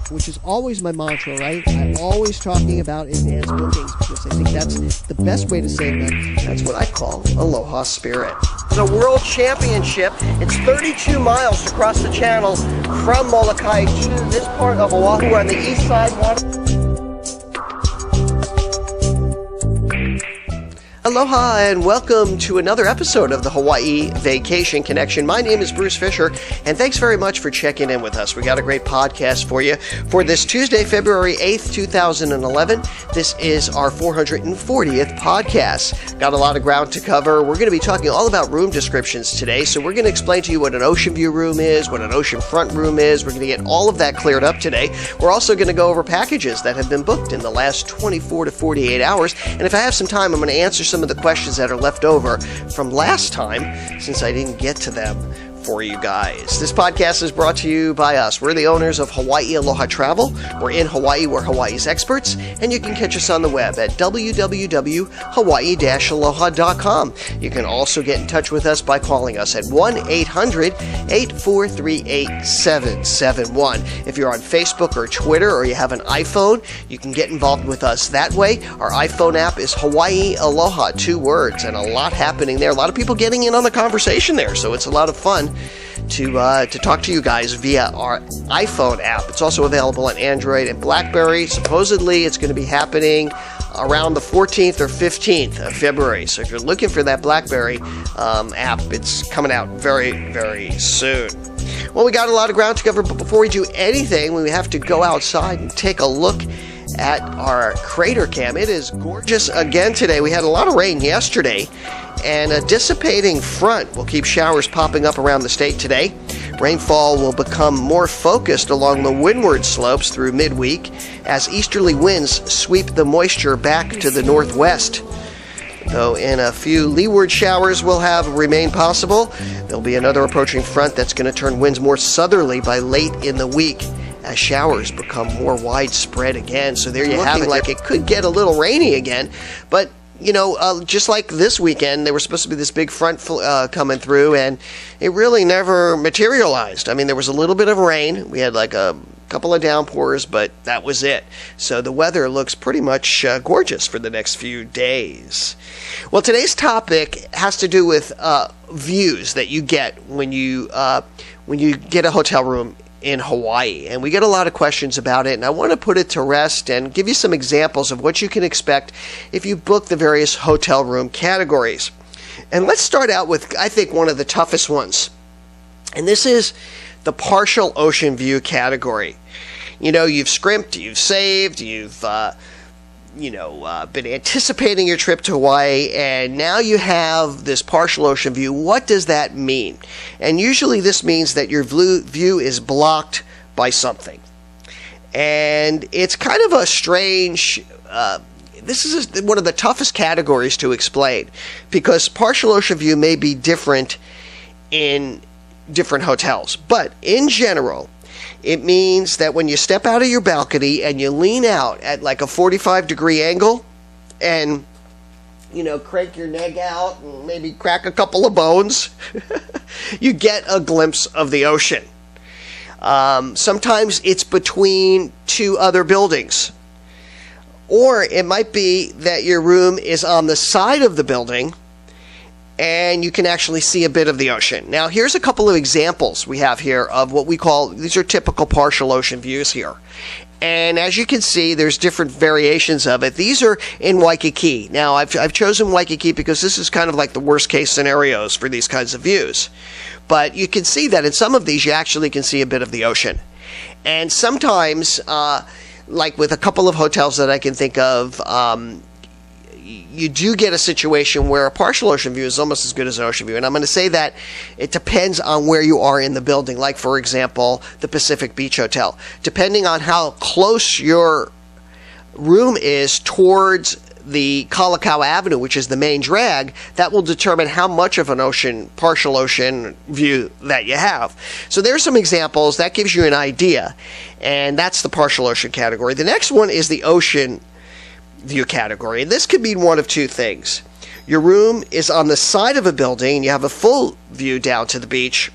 which is always my mantra, right? I'm always talking about advanced bookings because I think that's the best way to save money. That's what I call Aloha Spirit. The World Championship, it's 32 miles to cross the channel from Molokai to this part of Oahu on the east side. Aloha and welcome to another episode of the Hawaii Vacation Connection. My name is Bruce Fisher, and thanks very much for checking in with us. We got a great podcast for you for this Tuesday, February 8th, 2011. This is our 440th podcast. Got a lot of ground to cover. We're going to be talking all about room descriptions today, so we're going to explain to you what an ocean view room is, what an oceanfront room is. We're going to get all of that cleared up today. We're also going to go over packages that have been booked in the last 24 to 48 hours, and if I have some time, I'm going to answer some of the questions that are left over from last time since I didn't get to them for you guys. This podcast is brought to you by us. We're the owners of Hawaii Aloha Travel. We're in Hawaii. We're Hawaii's experts, and you can catch us on the web at www.hawaii-aloha.com. You can also get in touch with us by calling us at 1-800-843-8771. If you're on Facebook or Twitter or you have an iPhone, you can get involved with us that way. Our iPhone app is Hawaii Aloha, 2 words, and a lot happening there. A lot of people getting in on the conversation there, so it's a lot of fun to talk to you guys via our iPhone app. It's also available on Android and BlackBerry. Supposedly, it's going to be happening around the 14th or 15th of February. So if you're looking for that BlackBerry app, it's coming out very, very soon. Well, we got a lot of ground to cover, but before we do anything, we have to go outside and take a look at our crater cam. It is gorgeous again today. We had a lot of rain yesterday, and a dissipating front will keep showers popping up around the state today. Rainfall will become more focused along the windward slopes through midweek as easterly winds sweep the moisture back to the northwest. Though in a few leeward showers will remain possible, there'll be another approaching front that's going to turn winds more southerly by late in the week as showers become more widespread again. So there you have it. Like it could get a little rainy again, but you know, just like this weekend, there was supposed to be this big front coming through, and it really never materialized. I mean, there was a little bit of rain. We had like a couple of downpours, but that was it. So the weather looks pretty much gorgeous for the next few days. Well, today's topic has to do with views that you get when you get a hotel room in Hawaii, and we get a lot of questions about it, and I want to put it to rest and give you some examples of what you can expect if you book the various hotel room categories. And let's start out with, I think, one of the toughest ones, and this is the partial ocean view category. You know, you've scrimped, you've saved, you've been anticipating your trip to Hawaii, and now you have this partial ocean view. What does that mean? And usually this means that your view is blocked by something. And it's kind of a strange, this is one of the toughest categories to explain, because partial ocean view may be different in different hotels. But in general, it means that when you step out of your balcony and you lean out at like a 45-degree angle and, crank your neck out and maybe crack a couple of bones, you get a glimpse of the ocean. Sometimes it's between 2 other buildings. Or it might be that your room is on the side of the building and you can actually see a bit of the ocean. Now, here's a couple of examples we have here of what we call, these are typical partial ocean views here. And as you can see, there's different variations of it. These are in Waikiki. Now, I've chosen Waikiki because this is kind of like the worst case scenarios for these kinds of views. But you can see that in some of these, you actually can see a bit of the ocean. And sometimes, like with a couple of hotels that I can think of, you do get a situation where a partial ocean view is almost as good as an ocean view. And I'm going to say that it depends on where you are in the building. Like, for example, the Pacific Beach Hotel. Depending on how close your room is towards the Kalakaua Avenue, which is the main drag, that will determine how much of an partial ocean view that you have. So there's some examples. That gives you an idea. And that's the partial ocean category. The next one is the ocean view category. And this could mean one of 2 things. Your room is on the side of a building and you have a full view down to the beach,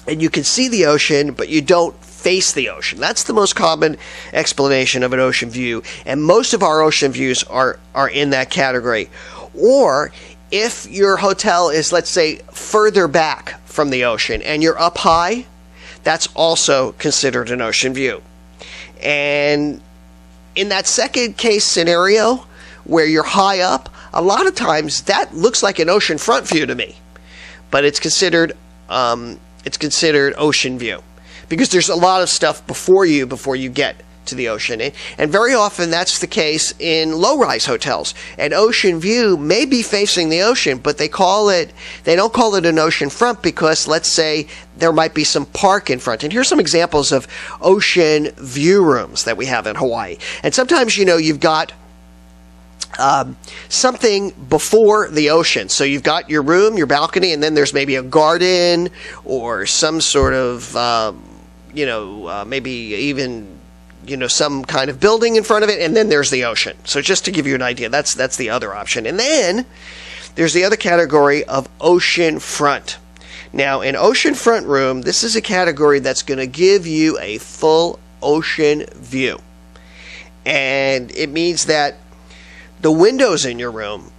and you can see the ocean, but you don't face the ocean. That's the most common explanation of an ocean view, and most of our ocean views are in that category. Or if your hotel is, let's say, further back from the ocean and you're up high, that's also considered an ocean view. And in that second case scenario where you're high up, a lot of times that looks like an ocean front view to me, but it's considered ocean view because there's a lot of stuff before you get to the ocean. And very often that's the case in low-rise hotels. An ocean view may be facing the ocean, but they don't call it an ocean front because, let's say, there might be some park in front. And here's some examples of ocean view rooms that we have in Hawaii. And sometimes, you've got something before the ocean. So you've got your room, your balcony, and then there's maybe a garden or some sort of, maybe even some kind of building in front of it, and then there's the ocean. So just to give you an idea, that's the other option. And then there's the other category of ocean front. Now, an ocean front room, this is a category that's going to give you a full ocean view. And it means that the windows in your room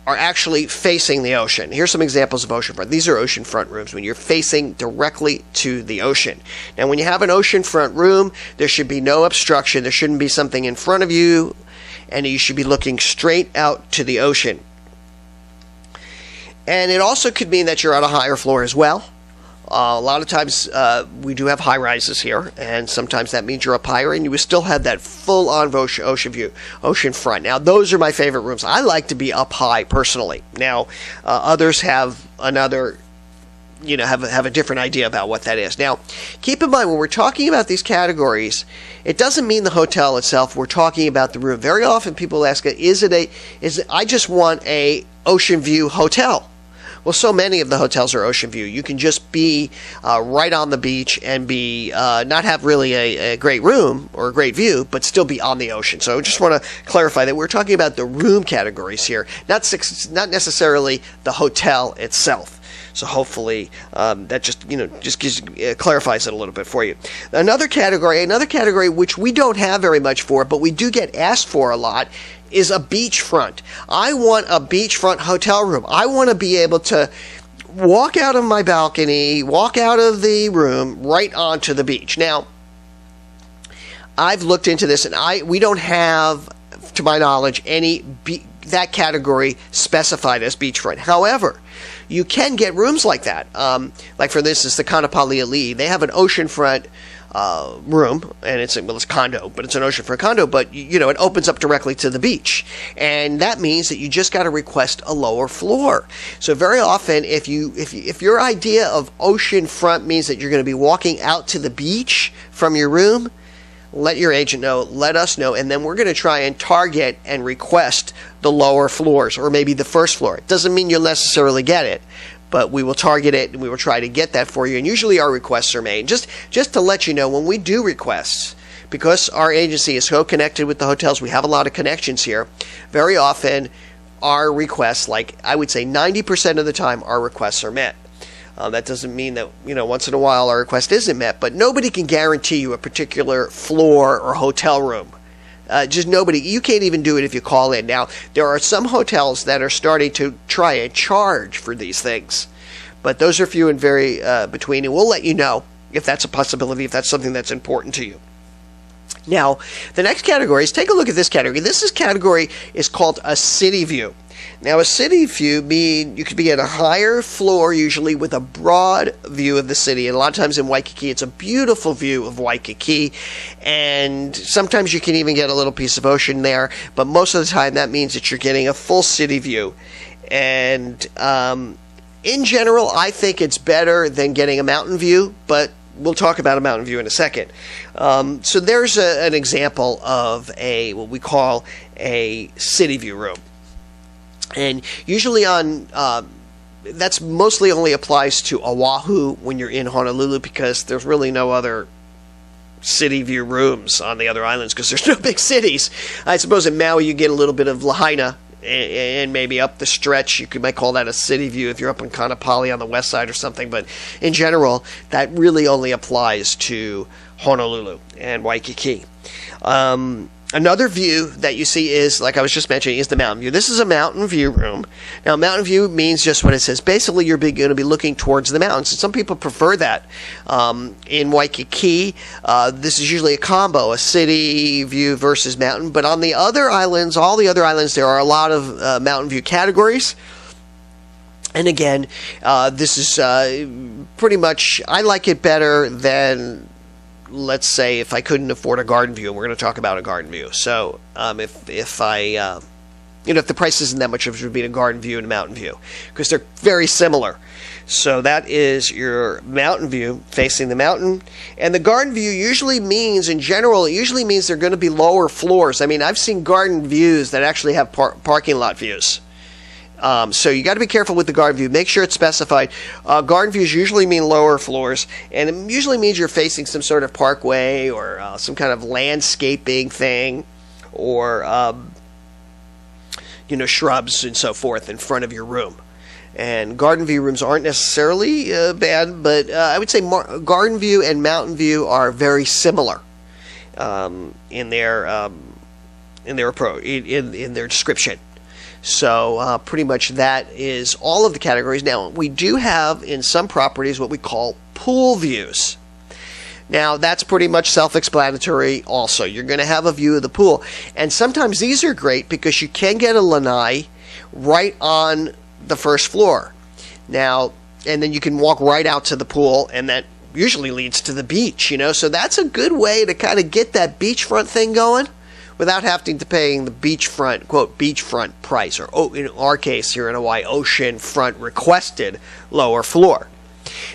are actually facing the ocean. Here's some examples of ocean front. These are ocean front rooms when you're facing directly to the ocean. Now, when you have an ocean front room, there should be no obstruction. There shouldn't be something in front of you, and you should be looking straight out to the ocean. And it also could mean that you're on a higher floor as well. A lot of times we do have high rises here, and sometimes that means you're up higher and you will still have that full-on ocean view, ocean front. Now, those are my favorite rooms. I like to be up high personally. Now, others have another, have a different idea about what that is. Now, keep in mind, when we're talking about these categories, it doesn't mean the hotel itself. We're talking about the room. Very often people ask, I just want a ocean view hotel. Well, so many of the hotels are ocean view. You can just be right on the beach and be not have really a great room or a great view, but still be on the ocean. So I just want to clarify that we're talking about the room categories here, not necessarily the hotel itself. So hopefully that just clarifies it a little bit for you. Another category which we don't have very much for, but we do get asked for a lot, is a beachfront. I want a beachfront hotel room. I want to be able to walk out of my balcony, walk out of the room, right onto the beach. Now, I've looked into this, and we don't have, to my knowledge, any that category specified as beachfront. However, you can get rooms like that. Like for instance, the Kanapali'ali, they have an oceanfront room, and it's condo, but it's an oceanfront condo, but it opens up directly to the beach, and that means that you just got to request a lower floor. So very often, if your idea of oceanfront means that you're going to be walking out to the beach from your room, let your agent know, let us know, and then we're going to try and target and request the lower floors, or maybe the first floor. It doesn't mean you'll necessarily get it, but we will target it and we will try to get that for you. And usually our requests are made. Just to let you know, when we do requests, because our agency is so connected with the hotels, we have a lot of connections here, very often our requests, like I would say 90% of the time, our requests are met. That doesn't mean that, once in a while our request isn't met, but nobody can guarantee you a particular floor or hotel room. Just nobody. You can't even do it if you call in. Now, there are some hotels that are starting to try and charge for these things, but those are few and very between, and we'll let you know if that's a possibility, if that's something that's important to you. Now, the next category is, take a look at this category. This category is called a city view. Now, a city view means you could be at a higher floor, usually with a broad view of the city. And a lot of times in Waikiki, it's a beautiful view of Waikiki. And sometimes you can even get a little piece of ocean there. But most of the time, that means that you're getting a full city view. And in general, I think it's better than getting a mountain view. But we'll talk about a mountain view in a second. So there's an example of what we call a city view room. And usually that's mostly only applies to Oahu when you're in Honolulu, because there's really no other city view rooms on the other islands because there's no big cities. I suppose in Maui you get a little bit of Lahaina and maybe up the stretch, you might call that a city view if you're up in Kaanapali on the west side or something. But in general, that really only applies to Honolulu and Waikiki. Another view that you see is, like I was just mentioning, is the mountain view. This is a mountain view room. Now, mountain view means just what it says. Basically, you're going to be looking towards the mountains. And some people prefer that. In Waikiki, this is usually a combo, a city view versus mountain. But on the other islands, all the other islands, there are a lot of mountain view categories. And again, this is pretty much, I like it better than, let's say, if I couldn't afford a garden view, and we're going to talk about a garden view. So if the price isn't that much, it would be a garden view and a mountain view, because they're very similar. So that is your mountain view, facing the mountain. And the garden view usually means, in general, it usually means they're going to be lower floors. I mean, I've seen garden views that actually have parking lot views. So you got to be careful with the garden view. Make sure it's specified. Garden views usually mean lower floors, and it usually means you're facing some sort of parkway or some kind of landscaping thing, or shrubs and so forth in front of your room. And garden view rooms aren't necessarily bad, but I would say garden view and mountain view are very similar in their approach, in their description. So pretty much that is all of the categories. Now, we do have in some properties what we call pool views. Now, that's pretty much self-explanatory also. You're going to have a view of the pool. And sometimes these are great because you can get a lanai right on the first floor. Now, and then you can walk right out to the pool, and that usually leads to the beach, So that's a good way to kind of get that beachfront thing going, without having to paying the beachfront, quote, beachfront price, or in our case here in Hawaii, oceanfront requested lower floor.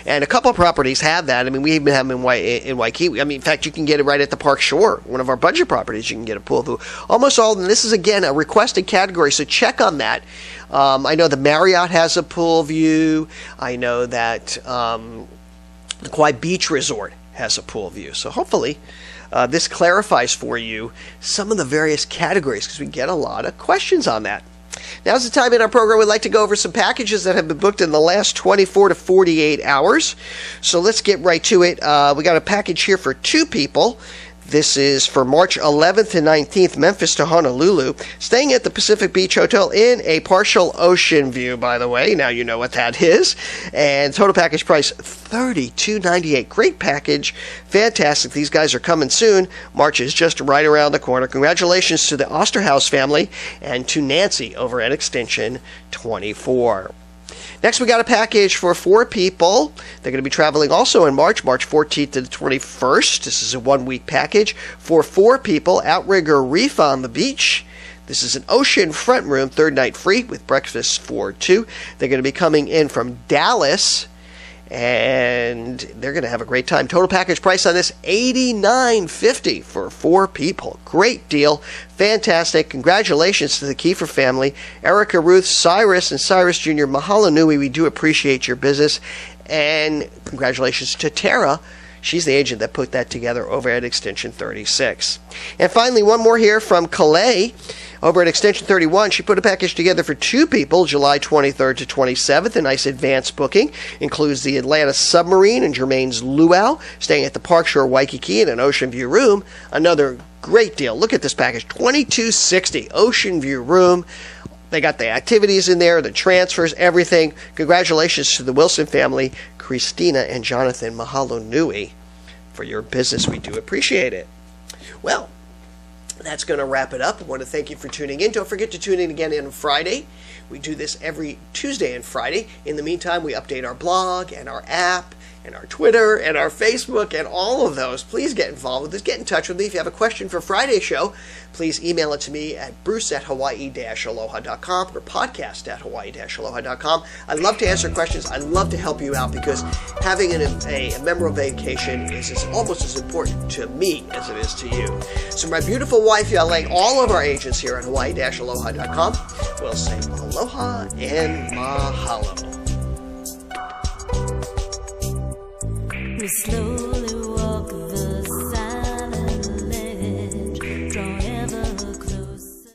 And a couple of properties have that. I mean, we even have them in Waikiki. I mean, in fact, you can get it right at the Park Shore. One of our budget properties, you can get a pool view. Almost all, and this is, again, a requested category, so check on that. I know the Marriott has a pool view. I know that the Kauai Beach Resort has a pool view. So hopefully this clarifies for you some of the various categories, because we get a lot of questions on that. Now's the time in our program we'd like to go over some packages that have been booked in the last 24 to 48 hours. So let's get right to it. We got a package here for 2 people. This is for March 11th and 19th, Memphis to Honolulu, staying at the Pacific Beach Hotel in a partial ocean view, by the way. Now you know what that is. And total package price, $32.98. Great package. Fantastic. These guys are coming soon. March is just right around the corner. Congratulations to the Osterhaus family and to Nancy over at Extension 24. Next, we got a package for 4 people. They're going to be traveling also in March 14th to the 21st. This is a 1-week package for 4 people. Outrigger Reef on the beach. This is an ocean front room, 3rd night free with breakfast for 2. They're going to be coming in from Dallas, and they're going to have a great time. Total package price on this, $89.50 for 4 people. Great deal. Fantastic. Congratulations to the Kiefer family. Erica, Ruth, Cyrus, and Cyrus Jr. Mahalo nui. We do appreciate your business. And congratulations to Tara. She's the agent that put that together over at Extension 36. And finally, one more here from Calais. Over at Extension 31, she put a package together for 2 people, July 23rd to 27th. A nice advance booking. Includes the Atlanta Submarine and Germain's Luau, staying at the Park Shore Waikiki in an Ocean View room. Another great deal. Look at this package, $22.60, Ocean View room. They got the activities in there, the transfers, everything. Congratulations to the Wilson family, Christina and Jonathan. Mahalo nui for your business. We do appreciate it. Well, that's going to wrap it up. I want to thank you for tuning in. Don't forget to tune in again on Friday. We do this every Tuesday and Friday. In the meantime, we update our blog and our app and our Twitter and our Facebook and all of those. Please get involved with us. Get in touch with me. If you have a question for Friday's show, please email it to me at bruce@hawaii-aloha.com or podcast@hawaii-aloha.com. I'd love to answer questions. I'd love to help you out, because having a memorable vacation is almost as important to me as it is to you. So my beautiful wife, Yale, all of our agents here at hawaii-aloha.com will say aloha and mahalo. We slowly